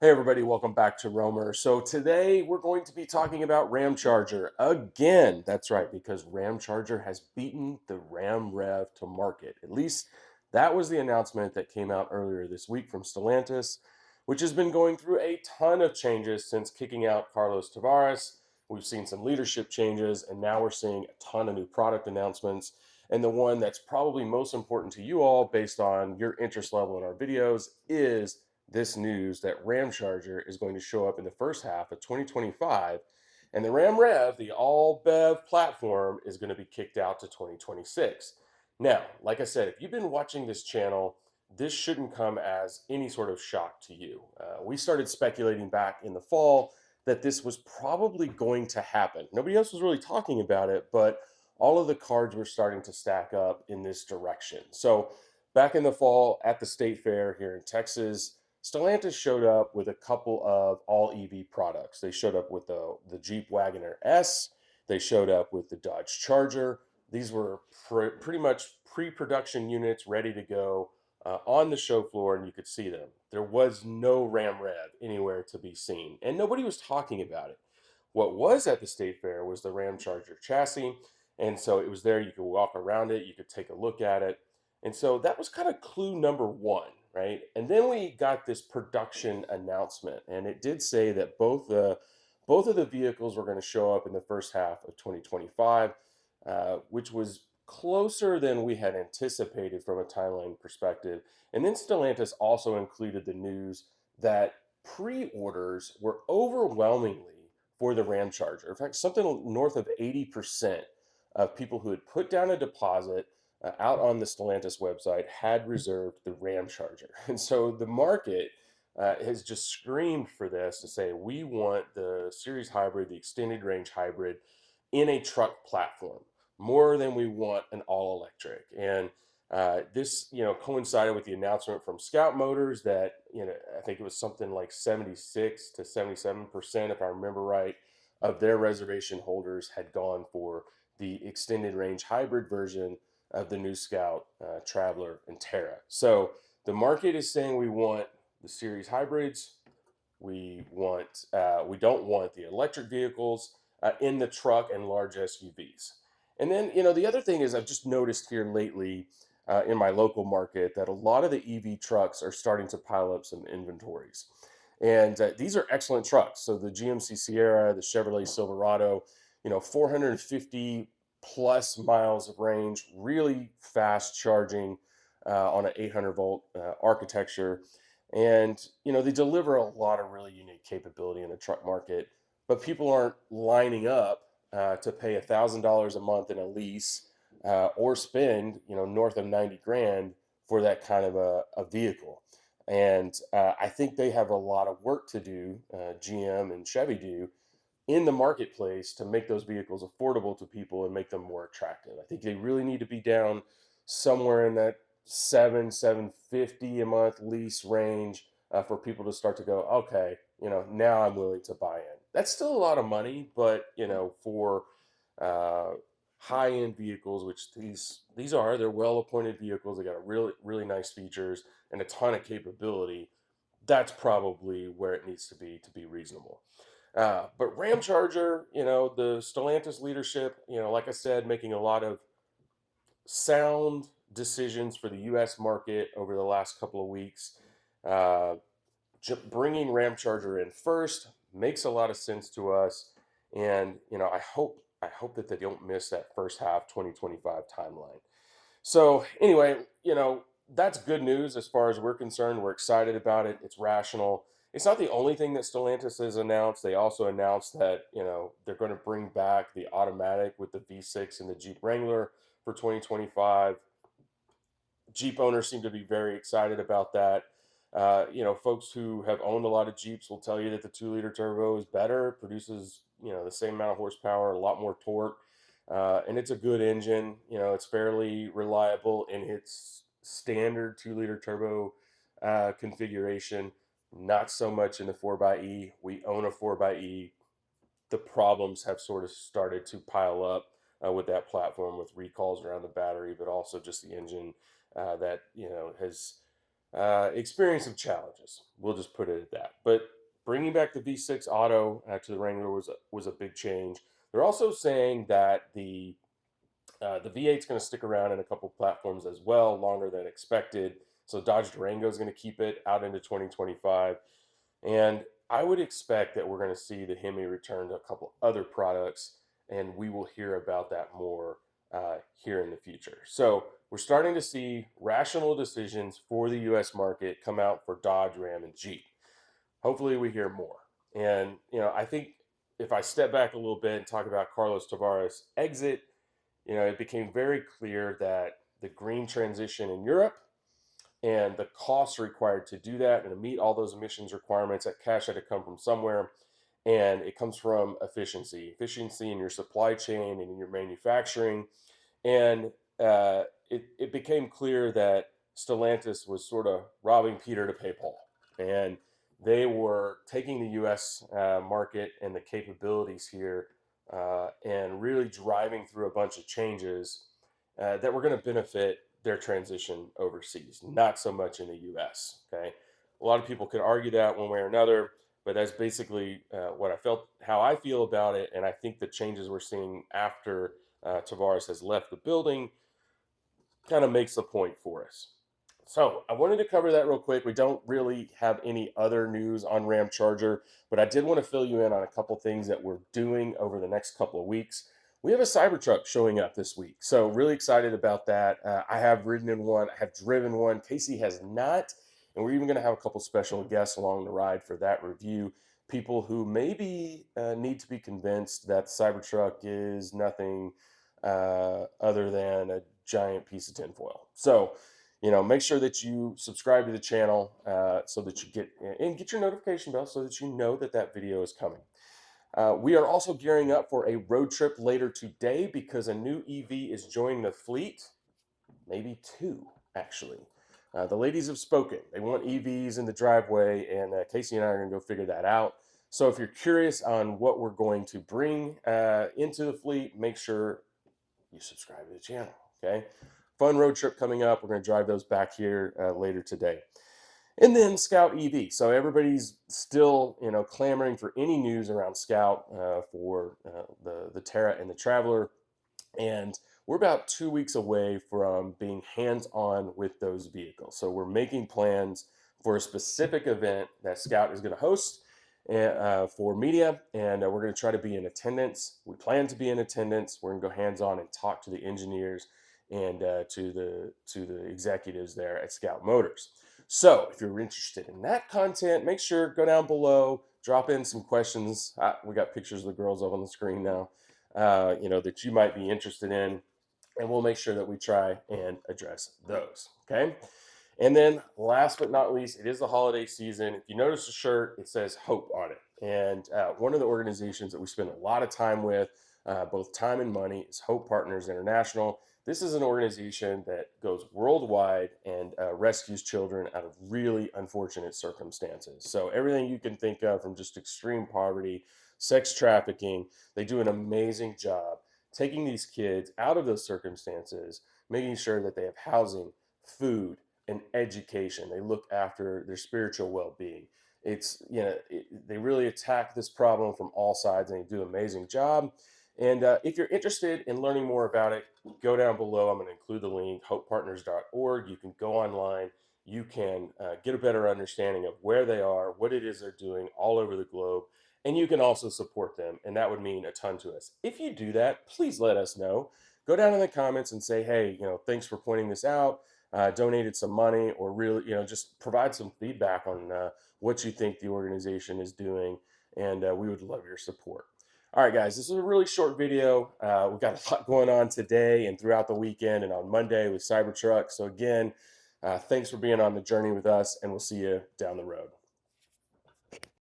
Hey everybody, welcome back to Romer. So today we're going to be talking about Ramcharger again. That's right, because Ramcharger has beaten the Ram REV to market. At least that was the announcement that came out earlier this week from Stellantis, which has been going through a ton of changes since kicking out Carlos Tavares. We've seen some leadership changes, and now we're seeing a ton of new product announcements. And the one that's probably most important to you all, based on your interest level in our videos, is this news that Ramcharger is going to show up in the first half of 2025, and the Ram REV, the all BEV platform, is going to be kicked out to 2026. Now, like I said, if you've been watching this channel, this shouldn't come as any sort of shock to you. We started speculating back in the fall that this was probably going to happen. Nobody else was really talking about it, but all of the cards were starting to stack up in this direction. So, back in the fall at the state fair here in Texas, Stellantis showed up with a couple of all EV products. They showed up with the Jeep Wagoneer S. They showed up with the Dodge Charger. These were pretty much pre-production units ready to go on the show floor, and you could see them. There was no Ram REV anywhere to be seen, and nobody was talking about it. What was at the state fair was the Ramcharger chassis, and so it was there. You could walk around it, you could take a look at it, and so that was kind of clue number one, right? And then we got this production announcement, and it did say that both of the vehicles were going to show up in the first half of 2025, which was closer than we had anticipated from a timeline perspective. And then Stellantis also included the news that pre-orders were overwhelmingly for the Ramcharger. In fact, something north of 80% of people who had put down a deposit out on the Stellantis website had reserved the Ramcharger. And so the market has just screamed for this to say, we want the series hybrid, the extended range hybrid in a truck platform more than we want an all electric. And this, coincided with the announcement from Scout Motors that, I think it was something like 76 to 77%, if I remember right, of their reservation holders had gone for the extended range hybrid version of the new Scout, Traveler, and Terra. So the market is saying we want the series hybrids. We don't want the electric vehicles in the truck and large SUVs. And then, the other thing is I've just noticed here lately in my local market that a lot of the EV trucks are starting to pile up some inventories. And these are excellent trucks. So the GMC Sierra, the Chevrolet Silverado, 450 plus miles of range, really fast charging on an 800 volt architecture. And, they deliver a lot of really unique capability in the truck market, but people aren't lining up to pay $1,000 a month in a lease or spend, north of 90 grand for that kind of a vehicle. And I think they have a lot of work to do, GM and Chevy do, in the marketplace to make those vehicles affordable to people and make them more attractive. I think they really need to be down somewhere in that 750 a month lease range for people to start to go, okay, now I'm willing to buy in. That's still a lot of money, but for uh, high end vehicles, which these are, they're well appointed vehicles. They got really nice features and a ton of capability. That's probably where it needs to be reasonable. But Ramcharger, the Stellantis leadership, like I said, making a lot of sound decisions for the U.S. market over the last couple of weeks. Uh, Bringing Ramcharger in first makes a lot of sense to us, and I hope that they don't miss that first half 2025 timeline. So anyway, that's good news as far as we're concerned. We're excited about it. It's rational. It's not the only thing that Stellantis has announced. They also announced that, they're going to bring back the automatic with the V6 and the Jeep Wrangler for 2025. Jeep owners seem to be very excited about that. Folks who have owned a lot of Jeeps will tell you that the 2-liter turbo is better, produces, the same amount of horsepower, a lot more torque, and it's a good engine. It's fairly reliable in its standard 2-liter turbo configuration. Not so much in the 4xe. We own a 4xe. The problems have sort of started to pile up with that platform, with recalls around the battery, but also just the engine that has experienced some challenges. We'll just put it at that. But bringing back the V6 auto to the Wrangler was a big change. They're also saying that the V8 is going to stick around in a couple platforms as well, longer than expected. So Dodge Durango is going to keep it out into 2025. And I would expect that we're going to see the Hemi return to a couple other products, and we will hear about that more here in the future. So we're starting to see rational decisions for the U.S. market come out for Dodge, Ram, and Jeep. Hopefully, we hear more. And I think if I step back a little bit and talk about Carlos Tavares' exit, it became very clear that the green transition in Europe and the costs required to do that and to meet all those emissions requirements, that cash had to come from somewhere. And it comes from efficiency in your supply chain and in your manufacturing. And it became clear that Stellantis was sort of robbing Peter to pay Paul. And they were taking the U.S. Market and the capabilities here and really driving through a bunch of changes that were going to benefit their transition overseas, not so much in the U.S. Okay, a lot of people could argue that one way or another, but that's basically what I felt, how I feel about it, and I think the changes we're seeing after Tavares has left the building kind of makes the point for us. So I wanted to cover that real quick. We don't really have any other news on Ramcharger, but I did want to fill you in on a couple things that we're doing over the next couple of weeks. We have a Cybertruck showing up this week, so really excited about that. I have ridden in one, I have driven one. Casey has not, and we're even going to have a couple special guests along the ride for that review. People who maybe need to be convinced that the Cybertruck is nothing other than a giant piece of tinfoil. So make sure that you subscribe to the channel so that you get your notification bell so that you know that that video is coming. We are also gearing up for a road trip later today because a new EV is joining the fleet, maybe two actually. The ladies have spoken. They want EVs in the driveway, and Casey and I are going to go figure that out. So if you're curious on what we're going to bring into the fleet, make sure you subscribe to the channel. Okay, fun road trip coming up. We're going to drive those back here later today. And then Scout EV. So everybody's still, clamoring for any news around Scout for the Terra and the Traveler. And we're about 2 weeks away from being hands-on with those vehicles. So we're making plans for a specific event that Scout is going to host for media, and we're going to try to be in attendance. We plan to be in attendance. We're going to go hands-on and talk to the engineers and to the executives there at Scout Motors. So if you're interested in that content, make sure go down below, drop in some questions. We got pictures of the girls up on the screen now, that you might be interested in, and we'll make sure that we try and address those. Okay. And then last but not least, it is the holiday season. If you notice the shirt, it says Hope on it. And one of the organizations that we spend a lot of time with, both time and money, is Hope Partners International. This is an organization that goes worldwide and rescues children out of really unfortunate circumstances. So everything you can think of, from just extreme poverty, sex trafficking, they do an amazing job taking these kids out of those circumstances, making sure that they have housing, food, and education. They look after their spiritual well-being. They really attack this problem from all sides, and they do an amazing job. And if you're interested in learning more about it, go down below. I'm going to include the link, hopepartners.org. You can go online. You can get a better understanding of where they are, what it is they're doing all over the globe, and you can also support them, and that would mean a ton to us. If you do that, please let us know. Go down in the comments and say, hey, thanks for pointing this out. Donated some money, or really, just provide some feedback on what you think the organization is doing, and we would love your support. All right, guys, this is a really short video. We've got a lot going on today and throughout the weekend and on Monday with Cybertruck. So again, thanks for being on the journey with us, and we'll see you down the road.